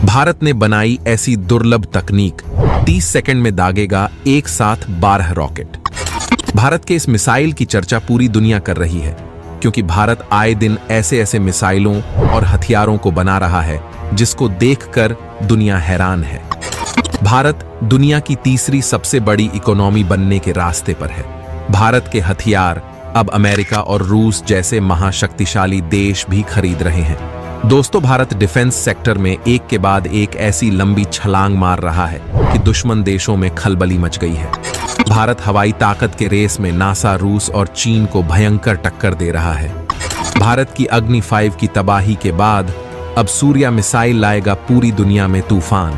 भारत ने बनाई ऐसी दुर्लभ तकनीक 30 सेकंड में दागेगा एक साथ 12 रॉकेट। भारत के इस मिसाइल की चर्चा पूरी दुनिया कर रही है क्योंकि भारत आए दिन ऐसे ऐसे मिसाइलों और हथियारों को बना रहा है जिसको देखकर दुनिया हैरान है। भारत दुनिया की तीसरी सबसे बड़ी इकोनॉमी बनने के रास्ते पर है। भारत के हथियार अब अमेरिका और रूस जैसे महाशक्तिशाली देश भी खरीद रहे हैं। दोस्तों, भारत डिफेंस सेक्टर में एक के बाद एक ऐसी लंबी छलांग मार रहा है कि दुश्मन देशों में खलबली मच गई है। भारत हवाई ताकत के रेस में नासा, रूस और चीन को भयंकर टक्कर दे रहा है। भारत की अग्नि 5 की तबाही के बाद अब सूर्या मिसाइल लाएगा पूरी दुनिया में तूफान।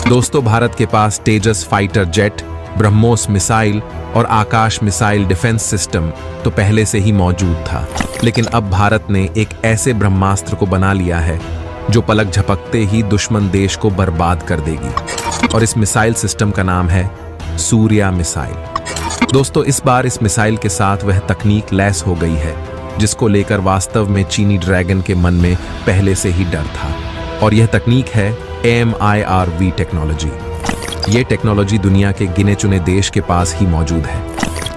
दोस्तों, भारत के पास तेजस फाइटर जेट, ब्रह्मोस मिसाइल और आकाश मिसाइल डिफेंस सिस्टम तो पहले से ही मौजूद था, लेकिन अब भारत ने एक ऐसे ब्रह्मास्त्र को बना लिया है जो पलक झपकते ही दुश्मन देश को बर्बाद कर देगी। और इस मिसाइल सिस्टम का नाम है सूर्या मिसाइल। दोस्तों, इस बार इस मिसाइल के साथ वह तकनीक लैस हो गई है जिसको लेकर वास्तव में चीनी ड्रैगन के मन में पहले से ही डर था, और यह तकनीक है MIRV टेक्नोलॉजी। ये टेक्नोलॉजी दुनिया के गिने चुने देश के पास ही मौजूद है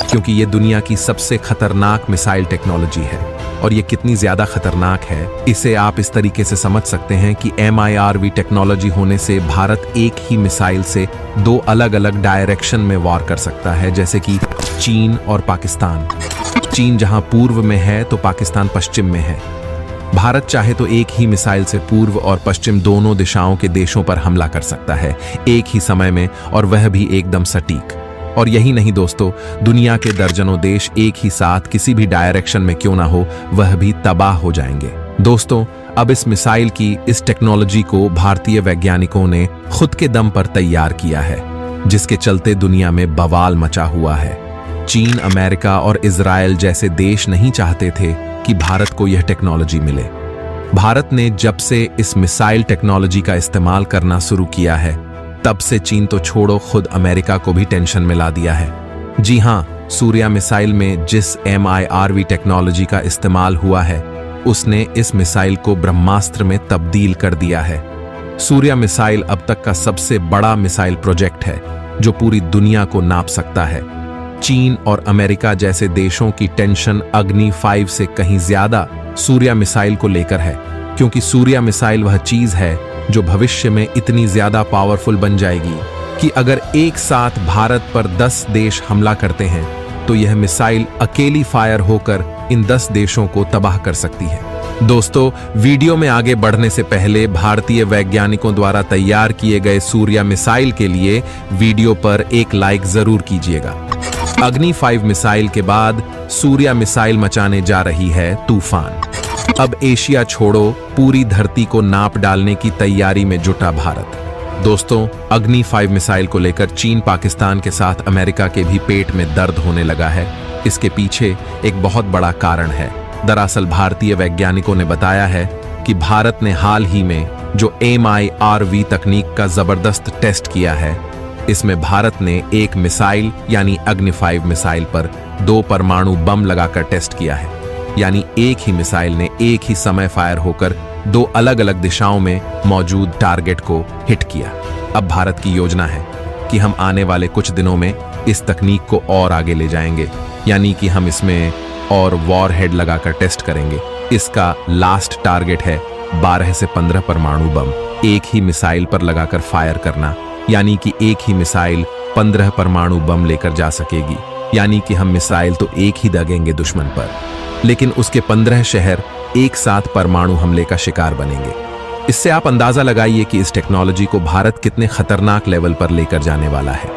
क्योंकि ये दुनिया की सबसे खतरनाक मिसाइल टेक्नोलॉजी है। और ये कितनी ज्यादा खतरनाक है इसे आप इस तरीके से समझ सकते हैं कि MIRV टेक्नोलॉजी होने से भारत एक ही मिसाइल से 2 अलग अलग डायरेक्शन में वार कर सकता है, जैसे कि चीन और पाकिस्तान। चीन जहां पूर्व में है तो पाकिस्तान पश्चिम में है। भारत चाहे तो एक ही मिसाइल से पूर्व और पश्चिम दोनों दिशाओं के देशों पर हमला कर सकता है एक ही समय में, और वह भी एकदम सटीक। और यही नहीं दोस्तों, दुनिया के दर्जनों देश एक ही साथ किसी भी डायरेक्शन में क्यों ना हो वह भी तबाह हो जाएंगे। दोस्तों, अब इस मिसाइल की इस टेक्नोलॉजी को भारतीय वैज्ञानिकों ने खुद के दम पर तैयार किया है, जिसके चलते दुनिया में बवाल मचा हुआ है। चीन, अमेरिका और इजराइल जैसे देश नहीं चाहते थे कि भारत को यह टेक्नोलॉजी मिले। भारत ने जब से इस मिसाइल टेक्नोलॉजी का इस्तेमाल करना शुरू किया है तब से चीन तो छोड़ो, खुद अमेरिका को भी टेंशन में ला दिया है। जी हां, सूर्या मिसाइल में जिस MIRV टेक्नोलॉजी का इस्तेमाल हुआ है उसने इस मिसाइल को ब्रह्मास्त्र में तब्दील कर दिया है। सूर्या मिसाइल अब तक का सबसे बड़ा मिसाइल प्रोजेक्ट है जो पूरी दुनिया को नाप सकता है। चीन और अमेरिका जैसे देशों की टेंशन अग्नि 5 से कहीं ज्यादा सूर्या मिसाइल को लेकर है, क्योंकि सूर्या मिसाइल वह चीज है जो भविष्य में इतनी ज्यादा पावरफुल बन जाएगी कि अगर एक साथ भारत पर 10 देश हमला करते हैं तो यह मिसाइल अकेली फायर होकर इन 10 देशों को तबाह कर सकती है। दोस्तों, वीडियो में आगे बढ़ने से पहले भारतीय वैज्ञानिकों द्वारा तैयार किए गए सूर्या मिसाइल के लिए वीडियो पर एक लाइक जरूर कीजिएगा। अग्नि 5 मिसाइल के बाद सूर्या मिसाइल मचाने जा रही है तूफान। अब एशिया छोड़ो, पूरी धरती को नाप डालने की तैयारी में जुटा भारत। दोस्तों, अग्नि 5 मिसाइल को लेकर चीन, पाकिस्तान के साथ अमेरिका के भी पेट में दर्द होने लगा है। इसके पीछे एक बहुत बड़ा कारण है। दरअसल भारतीय वैज्ञानिकों ने बताया है कि भारत ने हाल ही में जो MIRV तकनीक का जबरदस्त टेस्ट किया है, इसमें भारत ने एक मिसाइल यानी अग्नि 5 मिसाइल पर 2 परमाणु बम लगाकर टेस्ट किया है। यानी एक ही मिसाइल ने एक ही समय फायर होकर 2 अलग अलग दिशाओं में मौजूद टारगेट को हिट किया। अब भारत की योजना है कि हम आने वाले कुछ दिनों में इस तकनीक को और आगे ले जाएंगे, यानी कि हम इसमें और वॉरहेड लगाकर टेस्ट करेंगे। इसका लास्ट टारगेट है 12 से 15 परमाणु बम एक ही मिसाइल पर लगाकर फायर करना, यानी कि एक ही मिसाइल 15 परमाणु बम लेकर जा सकेगी। यानी कि हम मिसाइल तो एक ही दागेंगे दुश्मन पर, लेकिन उसके 15 शहर एक साथ परमाणु हमले का शिकार बनेंगे। इससे आप अंदाजा लगाइए कि इस टेक्नोलॉजी को भारत कितने खतरनाक लेवल पर लेकर जाने वाला है।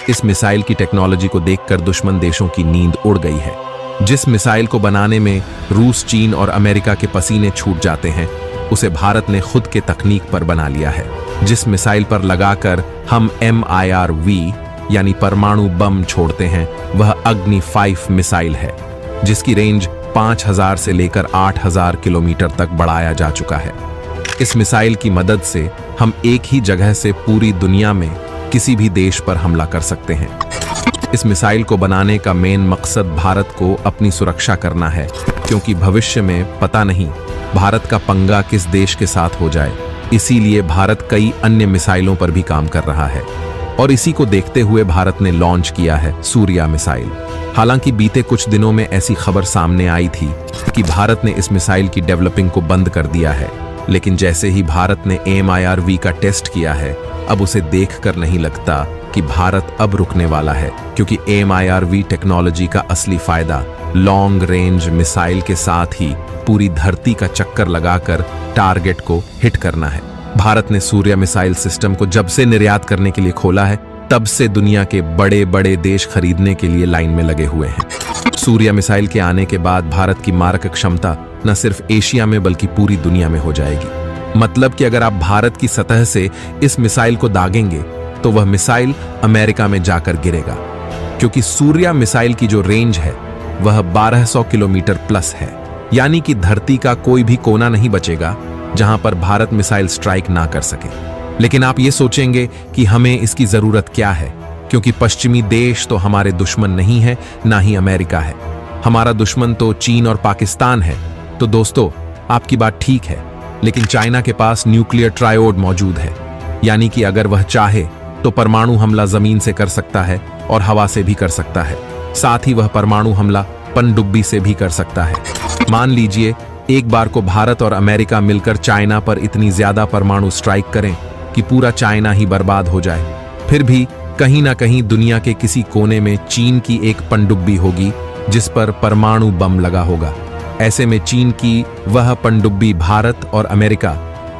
इस मिसाइल की टेक्नोलॉजी को देखकर दुश्मन देशों की नींद उड़ गई है। जिस मिसाइल को बनाने में रूस, चीन और अमेरिका के पसीने छूट जाते हैं, उसे भारत ने खुद के तकनीक पर बना लिया है। जिस मिसाइल पर लगाकर हम MIRV यानी परमाणु बम छोड़ते हैं वह अग्नि 5 मिसाइल है, जिसकी रेंज 5000 से लेकर 8000 किलोमीटर तक बढ़ाया जा चुका है। इस मिसाइल की मदद से हम एक ही जगह से पूरी दुनिया में किसी भी देश पर हमला कर सकते हैं। इस मिसाइल को बनाने का मेन मकसद भारत को अपनी सुरक्षा करना है, क्योंकि भविष्य में पता नहीं भारत का पंगा किस देश के साथ हो जाए। इसीलिए भारत कई अन्य मिसाइलों पर भी काम कर रहा है और इसी को देखते हुए भारत ने लॉन्च किया है सूर्या मिसाइल। हालांकि बीते कुछ दिनों में ऐसी खबर सामने आई थी कि भारत ने इस मिसाइल की डेवलपिंग को बंद कर दिया है, लेकिन जैसे ही भारत ने AMIRV का टेस्ट किया है, अब उसे देखकर नहीं लगता कि भारत अब रुकने वाला है, क्योंकि AMIRV टेक्नोलॉजी का असली फायदा लॉन्ग रेंज मिसाइल के साथ ही पूरी धरती का चक्कर लगाकर टारगेट को हिट करना है। भारत ने सूर्या मिसाइल सिस्टम को जब से निर्यात करने के लिए खोला है, तब से दुनिया के बड़े बड़े देश खरीदने के लिए लाइन में लगे हुए हैं। सूर्या मिसाइल के आने के बाद भारत की मारक क्षमता न सिर्फ एशिया में बल्कि पूरी दुनिया में हो जाएगी। मतलब कि अगर आप भारत की सतह से इस मिसाइल को दागेंगे तो वह मिसाइल अमेरिका में जाकर गिरेगा, क्योंकि सूर्या मिसाइल की जो रेंज है वह 1200 किलोमीटर प्लस है। यानी कि धरती का कोई भी कोना नहीं बचेगा जहां पर भारत मिसाइल स्ट्राइक ना कर सके। लेकिन आप ये सोचेंगे कि हमें इसकी जरूरत क्या है, क्योंकि पश्चिमी देश तो हमारे दुश्मन नहीं है, ना ही अमेरिका है। हमारा दुश्मन तो चीन और पाकिस्तान है। तो दोस्तों, आपकी बात ठीक है, लेकिन चाइना के पास न्यूक्लियर ट्रायोड मौजूद है, यानी कि अगर वह चाहे तो परमाणु हमला जमीन से कर सकता है और हवा से भी कर सकता है। साथ ही वह परमाणु हमला पनडुब्बी से भी कर सकता है। मान लीजिए एक बार को भारत और अमेरिका मिलकर चाइना पर इतनी ज्यादा परमाणु स्ट्राइक करें कि पूरा चाइना ही बर्बाद हो जाए, फिर भी कहीं ना कहीं दुनिया के किसी कोने में चीन की एक पनडुब्बी होगी जिस पर परमाणु बम लगा होगा। ऐसे में चीन की वह पनडुब्बी भारत और अमेरिका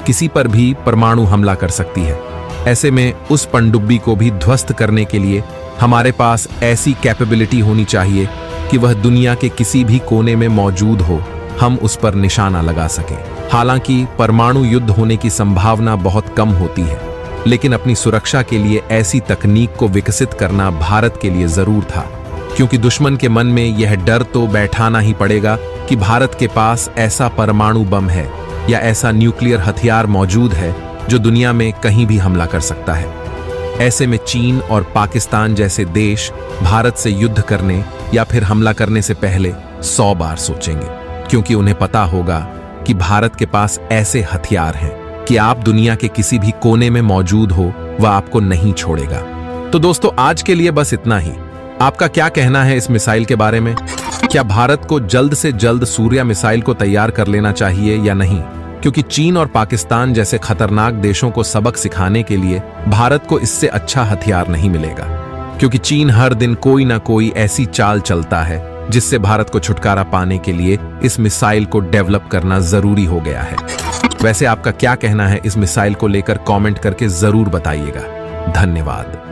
किसी पर भी परमाणु हमला कर सकती है। ऐसे में उस पनडुब्बी को भी ध्वस्त करने के लिए हमारे पास ऐसी कैपेबिलिटी होनी चाहिए कि वह दुनिया के किसी भी कोने में मौजूद हो, हम उस पर निशाना लगा सकें। हालांकि परमाणु युद्ध होने की संभावना बहुत कम होती है, लेकिन अपनी सुरक्षा के लिए ऐसी तकनीक को विकसित करना भारत के लिए जरूर था, क्योंकि दुश्मन के मन में यह डर तो बैठाना ही पड़ेगा कि भारत के पास ऐसा परमाणु बम है या ऐसा न्यूक्लियर हथियार मौजूद है जो दुनिया में कहीं भी हमला कर सकता है। ऐसे में चीन और पाकिस्तान जैसे देश भारत से युद्ध करने या फिर हमला करने से पहले 100 बार सोचेंगे, क्योंकि उन्हें पता होगा कि भारत के पास ऐसे हथियार हैं कि आप दुनिया के किसी भी कोने में मौजूद हो, वह आपको नहीं छोड़ेगा। तो दोस्तों, आज के लिए बस इतना ही। आपका क्या कहना है इस मिसाइल के बारे में? क्या भारत को जल्द से जल्द सूर्या मिसाइल को तैयार कर लेना चाहिए या नहीं? क्योंकि चीन और पाकिस्तान जैसे खतरनाक देशों को सबक सिखाने के लिए भारत को इससे अच्छा हथियार नहीं मिलेगा, क्योंकि चीन हर दिन कोई ना कोई ऐसी चाल चलता है जिससे भारत को छुटकारा पाने के लिए इस मिसाइल को डेवलप करना जरूरी हो गया है। वैसे आपका क्या कहना है इस मिसाइल को लेकर कमेंट करके जरूर बताइएगा। धन्यवाद।